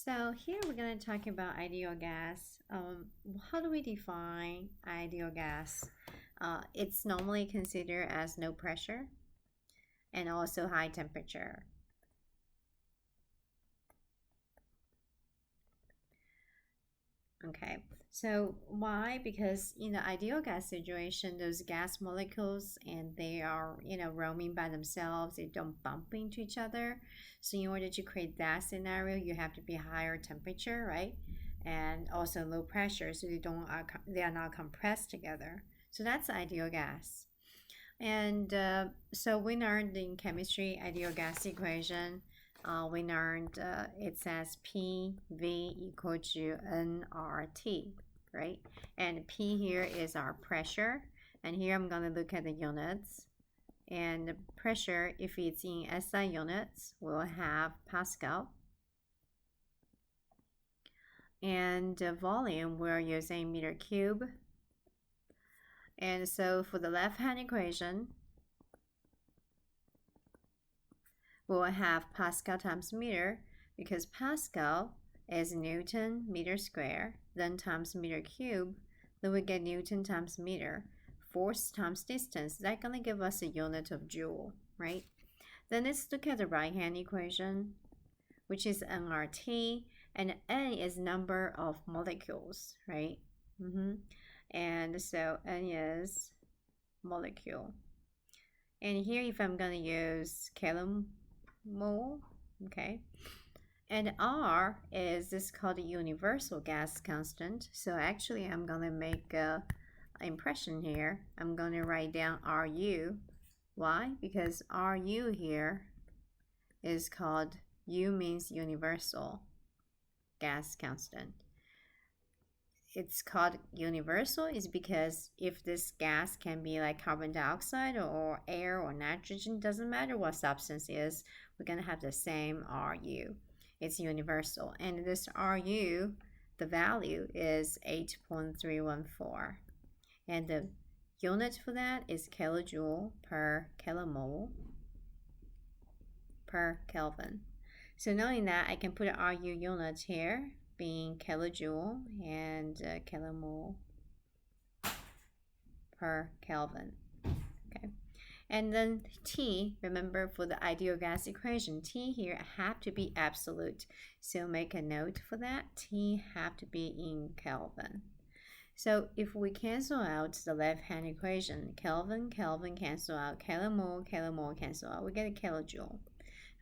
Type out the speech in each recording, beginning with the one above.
So here we're going to talk about ideal gas. How do we define ideal gas? It's normally considered as no pressure and also high temperature. Okay, so why? Because in the ideal gas situation, those gas molecules and they are roaming by themselves. They don't bump into each other. So in order to create that scenario, you have to be higher temperature, right? And also low pressure, so they are not compressed together. So that's ideal gas. And so we learned in chemistry ideal gas equation. We learned it says PV equal to nRT, right? And P here is our pressure. And here I'm going to look at the units. And the pressure, if it's in SI units, we'll have Pascal. And the volume, we're using meter cube. And so for the left-hand equation, we'll have Pascal times meter, because Pascal is Newton meter square, then times meter cube, then we get Newton times meter. Force times distance, that's going to give us a unit of joule, right? Then let's look at the right-hand equation, which is nRT, and N is number of molecules, right? And so N is molecule. And here, if I'm going to use kilomole, okay, and R is this called the universal gas constant. So actually, I'm going to make a impression here. I'm going to write down RU. Why? Because RU here is called, U means universal gas constant. It's called universal is because if this gas can be like carbon dioxide or air or nitrogen, doesn't matter what substance is, we're going to have the same RU. It's universal. And this RU, the value is 8.314. And the unit for that is kilojoule per kilomole per Kelvin. So knowing that, I can put an RU unit here, being kilojoule and kilomole per Kelvin. Okay, and then T, remember for the ideal gas equation, T here have to be absolute. So make a note for that. T have to be in Kelvin. So if we cancel out the left-hand equation, Kelvin, Kelvin cancel out, kilomole, kilomole cancel out, we get a kilojoule.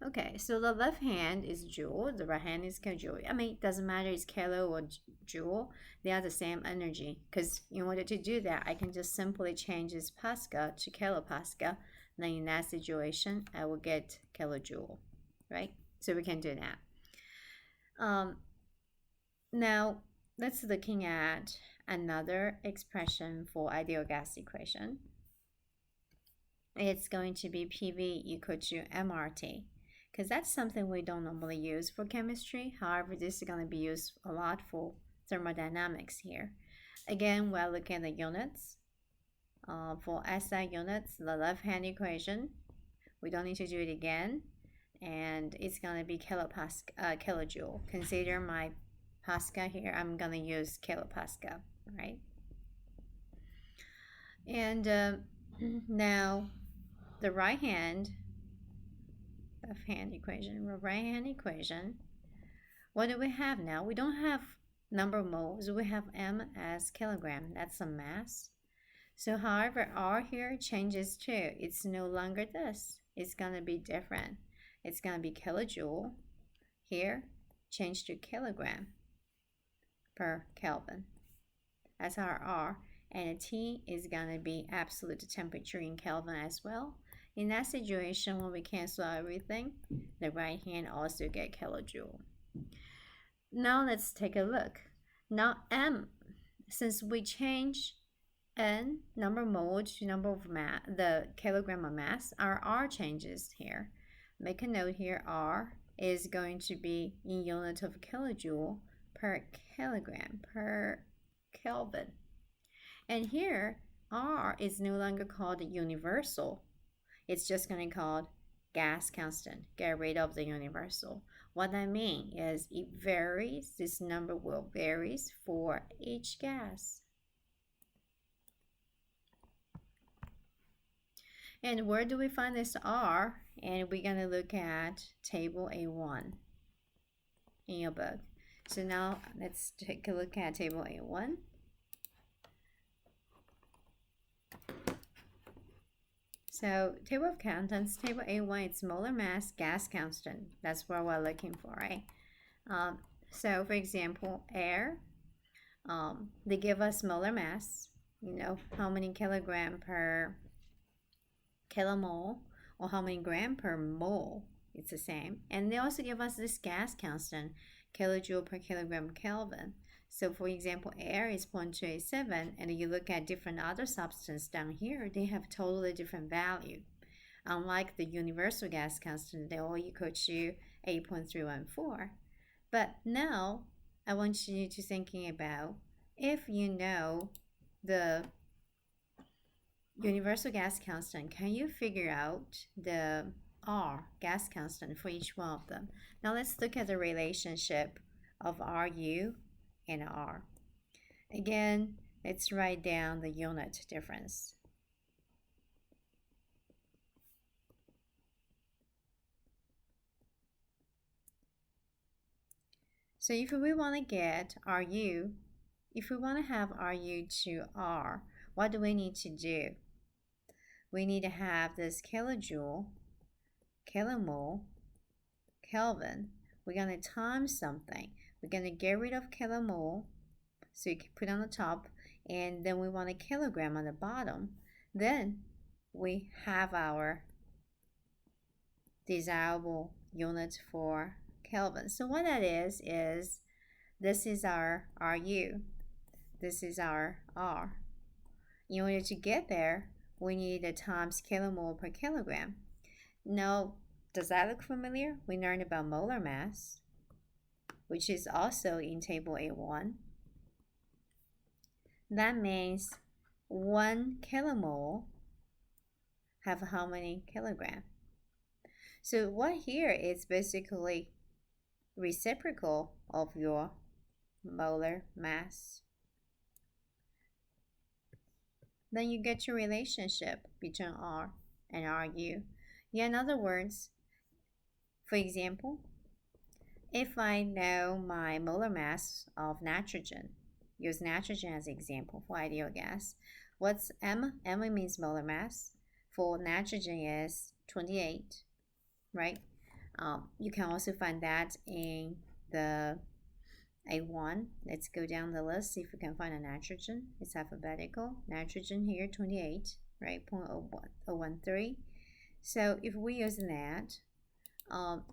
Okay, so the left hand is joule, the right hand is kilojoule. I mean, it doesn't matter it's kilo or joule, they are the same energy. Because in order to do that, I can just simply change this Pascal to kilopascal. Then in that situation, I will get kilojoule, right? So we can do that. Now, let's looking at another expression for ideal gas equation. It's going to be PV equal to MRT, because that's something we don't normally use for chemistry. However, this is going to be used a lot for thermodynamics here. Again, we're looking at the units. For SI units, the left-hand equation, we don't need to do it again. And it's going to be kilojoule. Consider my Pascal here. I'm going to use kilopascal, right? And now the right-hand equation, what do we have now? We don't have number of moles. We have M as kilogram. That's a mass. So however, R here changes too. It's no longer this. It's going to be different. It's going to be kilojoule. Here, change to kilogram per Kelvin. That's our R. And T is going to be absolute temperature in Kelvin as well. In that situation, when we cancel everything, the right hand also get kilojoule. Now let's take a look. Now M, since we change N, number of mole, to number of mass, the kilogram of mass, our R changes here. Make a note here, R is going to be in unit of kilojoule per kilogram per Kelvin. And here, R is no longer called universal. It's just going to be called gas constant. Get rid of the universal. What I mean is it varies, this number will varies for each gas. And where do we find this R? And we're going to look at table A1 in your book. So now let's take a look at table A1. So table of contents, table A1, it's molar mass, gas constant. That's what we're looking for, right? So for example, air, they give us molar mass, you know, how many kilogram per kilomole or how many gram per mole, it's the same. And they also give us this gas constant, kilojoule per kilogram Kelvin. So for example, air is 0.287, and you look at different other substances down here, they have totally different value. Unlike the universal gas constant, they all equal to 8.314. But now I want you to thinking about if you know the universal gas constant, can you figure out the R gas constant for each one of them? Now let's look at the relationship of RU and R. Again, let's write down the unit difference. So if we want to get RU, if we want to have RU to R, what do we need to do? We need to have this kilojoule, kilomole, Kelvin. We're going to times something. We're going to get rid of kilomole, so you can put on the top, and then we want a kilogram on the bottom. Then we have our desirable unit for Kelvin. So what that is this is our RU, this is our R. In order to get there, we need a times kilomole per kilogram. Now, does that look familiar? We learned about molar mass, which is also in table A1. That means 1 kilomole have how many kilogram? So what here is basically reciprocal of your molar mass. Then you get your relationship between R and RU. Yeah, in other words, for example, if I know my molar mass of nitrogen, use nitrogen as an example for ideal gas. What's M? M means molar mass. For nitrogen is 28, right? You can also find that in the A1. Let's go down the list, see if we can find a nitrogen. It's alphabetical. Nitrogen here, 28, right? 0.013. So if we use that,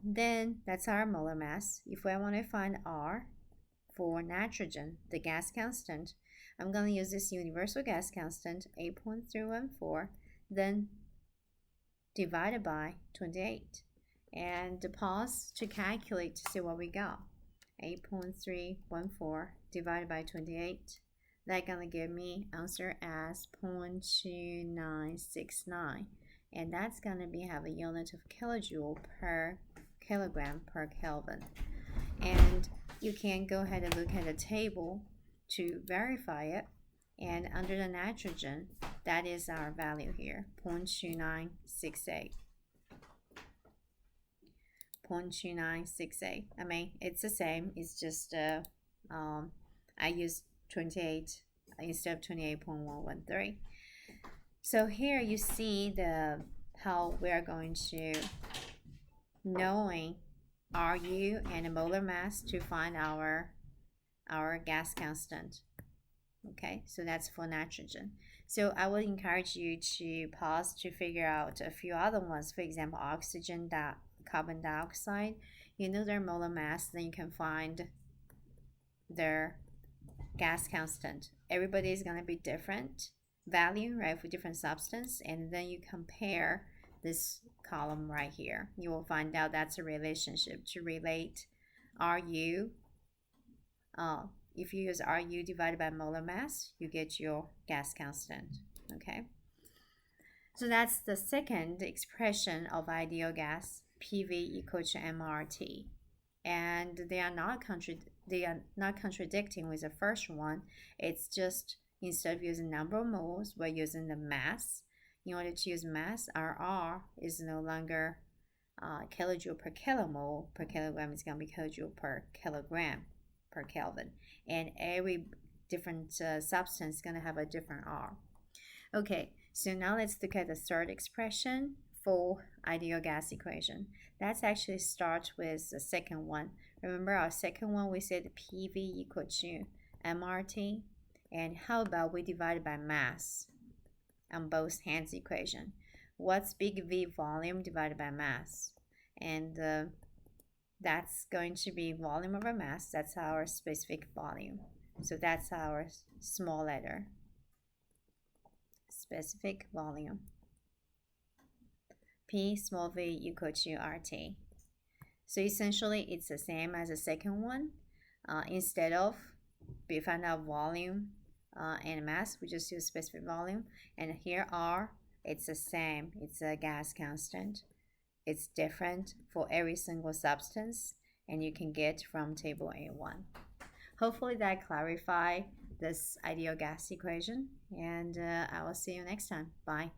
then that's our molar mass. If I want to find R for nitrogen, the gas constant, I'm going to use this universal gas constant, 8.314, then divided by 28. And pause to calculate to see what we got. 8.314 divided by 28. That's going to give me answer as 0.2969. And that's going to be have a unit of kilojoule per kilogram per Kelvin. And you can go ahead and look at the table to verify it. And under the nitrogen, that is our value here, 0.2968. 0.2968. I mean, it's the same. It's just I used 28 instead of 28.113. So here you see the how we are going to knowing RU and the molar mass to find our gas constant. Okay, so that's for nitrogen. So I would encourage you to pause to figure out a few other ones. For example, oxygen, carbon dioxide. You know their molar mass, then you can find their gas constant. Everybody is going to be different value, right, for different substance, and then you compare this column right here. You will find out that's a relationship to relate RU. If you use RU divided by molar mass, you get your gas constant. Okay, so that's the second expression of ideal gas, PV equal to MRT. and they are not contradicting with the first one. It's just instead of using number of moles, we're using the mass. In order to use mass, our R is no longer kilojoule per kilomole per kilogram. Is going to be kilojoule per kilogram per Kelvin, and every different substance is going to have a different R. Okay, so now let's look at the third expression for ideal gas equation. Let's actually start with the second one. Remember our second one, we said PV equal to MRT. And how about we divide by mass on both hands equation? What's big V volume divided by mass? And that's going to be volume over mass. That's our specific volume. So that's our small letter. Specific volume. P small v equal to RT. So essentially it's the same as the second one. Instead of we find out volume and mass, we just use specific volume. And here R, it's the same. It's a gas constant. It's different for every single substance, and you can get from table A1. Hopefully that clarifies this ideal gas equation, and I will see you next time. Bye.